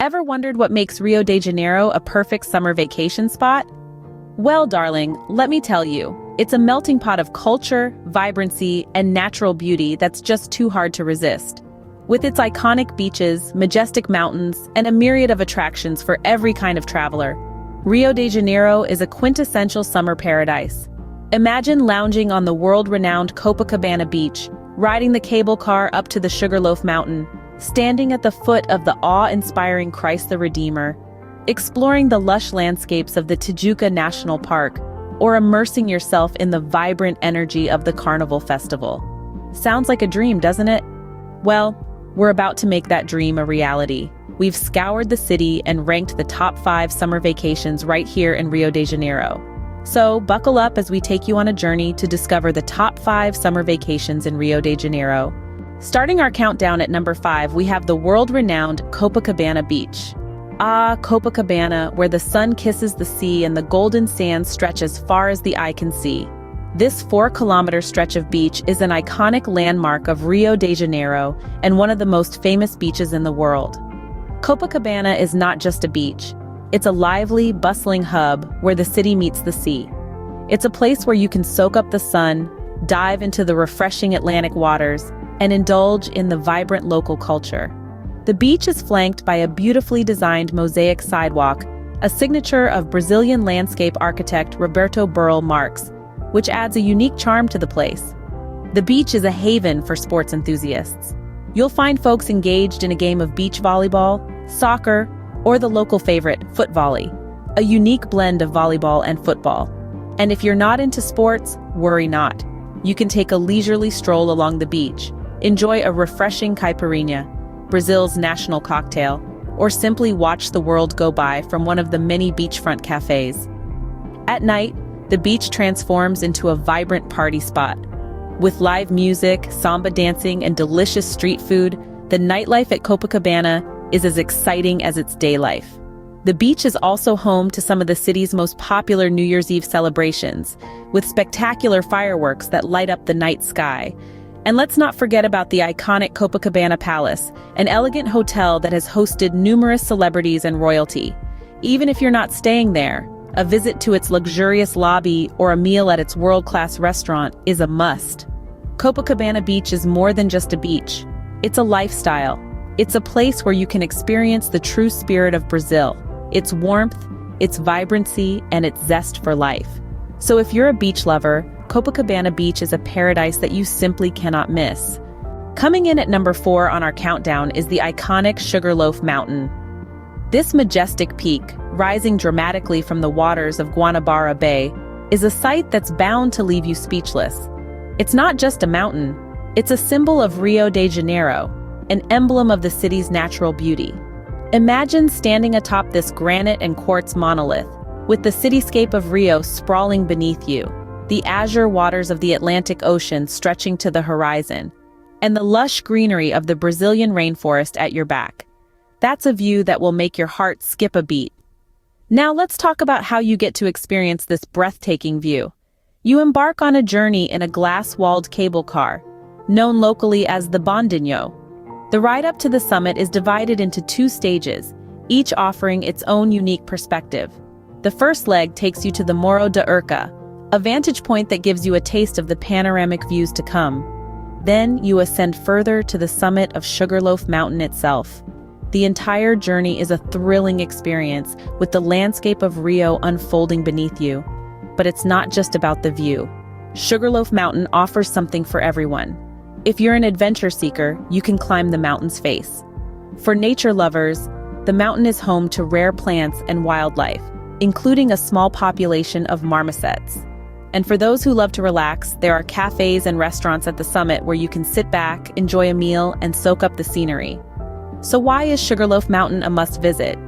Ever wondered what makes Rio de Janeiro a perfect summer vacation spot? Well, darling, let me tell you, it's a melting pot of culture, vibrancy, and natural beauty that's just too hard to resist. With its iconic beaches, majestic mountains, and a myriad of attractions for every kind of traveler, Rio de Janeiro is a quintessential summer paradise. Imagine lounging on the world-renowned Copacabana beach, riding the cable car up to the Sugarloaf Mountain, standing at the foot of the awe-inspiring Christ the Redeemer, exploring the lush landscapes of the Tijuca National Park, or immersing yourself in the vibrant energy of the Carnival Festival. Sounds like a dream, doesn't it? Well, we're about to make that dream a reality. We've scoured the city and ranked the top 5 summer vacations right here in Rio de Janeiro. So buckle up as we take you on a journey to discover the top 5 summer vacations in Rio de Janeiro. Starting our countdown at number 5, we have the world-renowned Copacabana Beach. Ah, Copacabana, where the sun kisses the sea and the golden sands stretch as far as the eye can see. This 4-kilometer stretch of beach is an iconic landmark of Rio de Janeiro and one of the most famous beaches in the world. Copacabana is not just a beach. It's a lively, bustling hub where the city meets the sea. It's a place where you can soak up the sun, dive into the refreshing Atlantic waters, and indulge in the vibrant local culture. The beach is flanked by a beautifully designed mosaic sidewalk, a signature of Brazilian landscape architect Roberto Burle Marx, which adds a unique charm to the place. The beach is a haven for sports enthusiasts. You'll find folks engaged in a game of beach volleyball, soccer, or the local favorite, foot volley, a unique blend of volleyball and football. And if you're not into sports, worry not. You can take a leisurely stroll along the beach, enjoy a refreshing caipirinha, Brazil's national cocktail, or simply watch the world go by from one of the many beachfront cafes. At night, the beach transforms into a vibrant party spot. With live music, samba dancing, and delicious street food, the nightlife at Copacabana is as exciting as its day life. The beach is also home to some of the city's most popular New Year's Eve celebrations, with spectacular fireworks that light up the night sky. And let's not forget about the iconic Copacabana Palace, an elegant hotel that has hosted numerous celebrities and royalty. Even if you're not staying there, a visit to its luxurious lobby or a meal at its world-class restaurant is a must. Copacabana Beach is more than just a beach. It's a lifestyle. It's a place where you can experience the true spirit of Brazil, its warmth, its vibrancy, and its zest for life. So if you're a beach lover, Copacabana Beach is a paradise that you simply cannot miss. Coming in at number 4 on our countdown is the iconic Sugarloaf Mountain. This majestic peak, rising dramatically from the waters of Guanabara Bay, is a sight that's bound to leave you speechless. It's not just a mountain, it's a symbol of Rio de Janeiro, an emblem of the city's natural beauty. Imagine standing atop this granite and quartz monolith, with the cityscape of Rio sprawling beneath you, the azure waters of the Atlantic Ocean stretching to the horizon, and the lush greenery of the Brazilian rainforest at your back. That's a view that will make your heart skip a beat. Now let's talk about how you get to experience this breathtaking view. You embark on a journey in a glass-walled cable car, known locally as the bondinho. The ride up to the summit is divided into 2 stages, each offering its own unique perspective. The first leg takes you to the Morro da Urca, a vantage point that gives you a taste of the panoramic views to come. Then you ascend further to the summit of Sugarloaf Mountain itself. The entire journey is a thrilling experience, with the landscape of Rio unfolding beneath you. But it's not just about the view. Sugarloaf Mountain offers something for everyone. If you're an adventure seeker, you can climb the mountain's face. For nature lovers, the mountain is home to rare plants and wildlife, including a small population of marmosets. And for those who love to relax, there are cafes and restaurants at the summit where you can sit back, enjoy a meal, and soak up the scenery. So why is Sugarloaf Mountain a must-visit?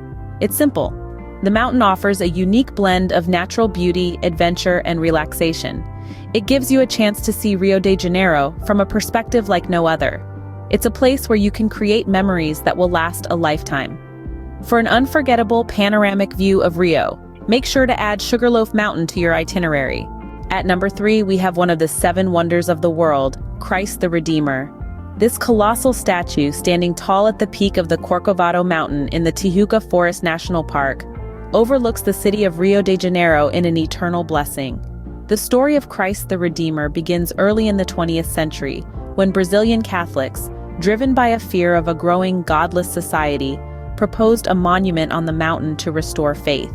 It's simple. The mountain offers a unique blend of natural beauty, adventure, and relaxation. It gives you a chance to see Rio de Janeiro from a perspective like no other. It's a place where you can create memories that will last a lifetime. For an unforgettable panoramic view of Rio, make sure to add Sugarloaf Mountain to your itinerary. At number 3, we have one of the 7 wonders of the world, Christ the Redeemer. This colossal statue, standing tall at the peak of the Corcovado Mountain in the Tijuca Forest National Park, overlooks the city of Rio de Janeiro in an eternal blessing. The story of Christ the Redeemer begins early in the 20th century, when Brazilian Catholics, driven by a fear of a growing godless society, proposed a monument on the mountain to restore faith.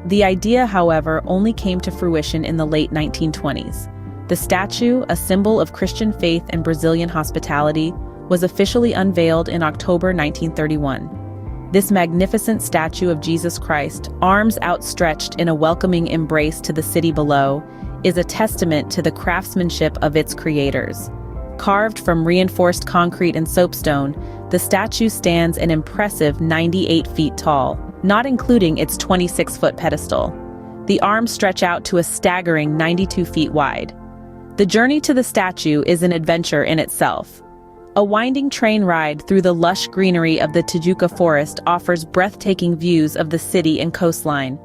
The idea, however, only came to fruition in the late 1920s. The statue, a symbol of Christian faith and Brazilian hospitality, was officially unveiled in October 1931. This magnificent statue of Jesus Christ, arms outstretched in a welcoming embrace to the city below, is a testament to the craftsmanship of its creators. Carved from reinforced concrete and soapstone, the statue stands an impressive 98 feet tall, not including its 26-foot pedestal. The arms stretch out to a staggering 92 feet wide. The journey to the statue is an adventure in itself. A winding train ride through the lush greenery of the Tijuca forest offers breathtaking views of the city and coastline.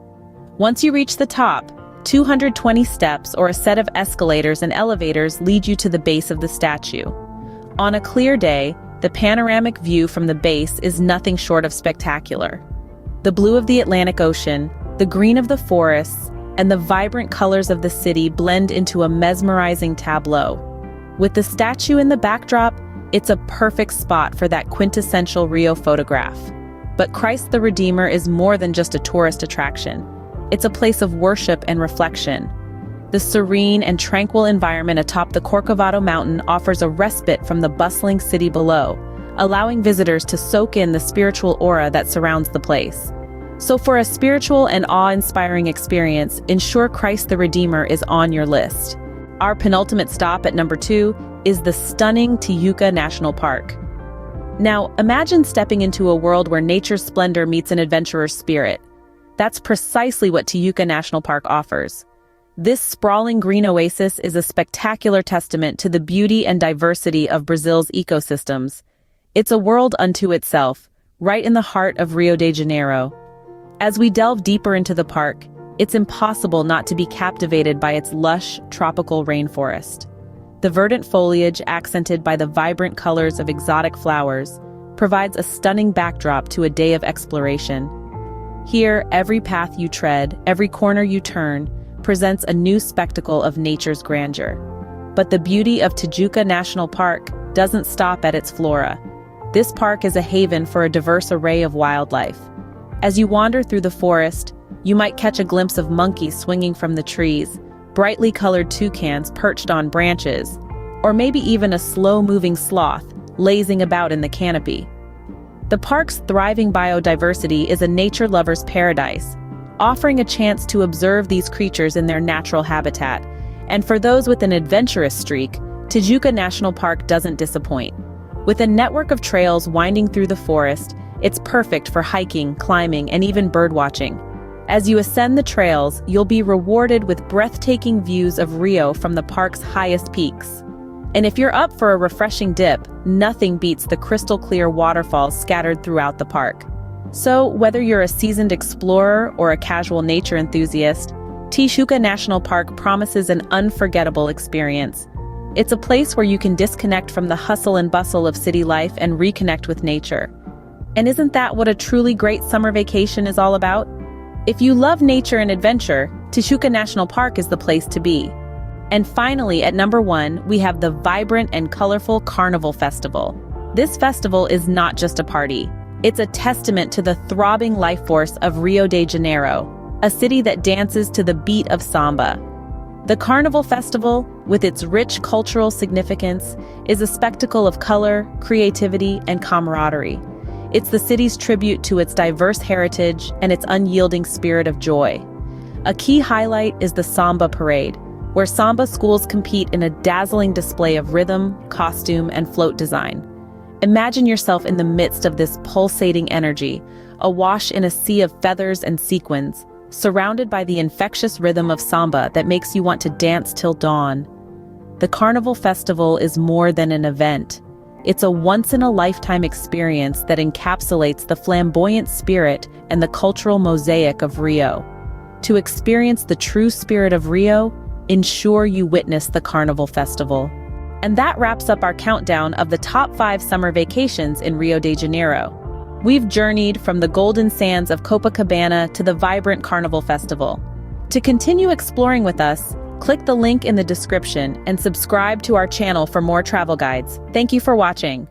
Once you reach the top, 220 steps or a set of escalators and elevators lead you to the base of the statue. On a clear day, the panoramic view from the base is nothing short of spectacular. The blue of the Atlantic Ocean, the green of the forests, and the vibrant colors of the city blend into a mesmerizing tableau. With the statue in the backdrop, it's a perfect spot for that quintessential Rio photograph. But Christ the Redeemer is more than just a tourist attraction. It's a place of worship and reflection. The serene and tranquil environment atop the Corcovado Mountain offers a respite from the bustling city below, allowing visitors to soak in the spiritual aura that surrounds the place. So for a spiritual and awe-inspiring experience, ensure Christ the Redeemer is on your list. Our penultimate stop at number 2 is the stunning Tijuca National Park. Now, imagine stepping into a world where nature's splendor meets an adventurer's spirit. That's precisely what Tijuca National Park offers. This sprawling green oasis is a spectacular testament to the beauty and diversity of Brazil's ecosystems. It's a world unto itself, right in the heart of Rio de Janeiro. As we delve deeper into the park, it's impossible not to be captivated by its lush, tropical rainforest. The verdant foliage, accented by the vibrant colors of exotic flowers, provides a stunning backdrop to a day of exploration. Here, every path you tread, every corner you turn, presents a new spectacle of nature's grandeur. But the beauty of Tijuca National Park doesn't stop at its flora. This park is a haven for a diverse array of wildlife. As you wander through the forest, you might catch a glimpse of monkeys swinging from the trees, brightly colored toucans perched on branches, or maybe even a slow-moving sloth lazing about in the canopy. The park's thriving biodiversity is a nature lover's paradise, offering a chance to observe these creatures in their natural habitat. And for those with an adventurous streak, Tijuca National Park doesn't disappoint. With a network of trails winding through the forest, it's perfect for hiking, climbing, and even birdwatching. As you ascend the trails, you'll be rewarded with breathtaking views of Rio from the park's highest peaks. And if you're up for a refreshing dip, nothing beats the crystal-clear waterfalls scattered throughout the park. So, whether you're a seasoned explorer or a casual nature enthusiast, Tijuca National Park promises an unforgettable experience. It's a place where you can disconnect from the hustle and bustle of city life and reconnect with nature. And isn't that what a truly great summer vacation is all about? If you love nature and adventure, Tijuca National Park is the place to be. And finally, at number 1, we have the vibrant and colorful Carnival Festival. This festival is not just a party. It's a testament to the throbbing life force of Rio de Janeiro, a city that dances to the beat of samba. The Carnival Festival, with its rich cultural significance, is a spectacle of color, creativity, and camaraderie. It's the city's tribute to its diverse heritage and its unyielding spirit of joy. A key highlight is the Samba Parade, where samba schools compete in a dazzling display of rhythm, costume, and float design. Imagine yourself in the midst of this pulsating energy, awash in a sea of feathers and sequins, surrounded by the infectious rhythm of samba that makes you want to dance till dawn. The Carnival Festival is more than an event. It's a once-in-a-lifetime experience that encapsulates the flamboyant spirit and the cultural mosaic of Rio. To experience the true spirit of Rio, ensure you witness the Carnival Festival. And that wraps up our countdown of the top 5 summer vacations in Rio de Janeiro. We've journeyed from the golden sands of Copacabana to the vibrant Carnival Festival. To continue exploring with us, click the link in the description and subscribe to our channel for more travel guides. Thank you for watching.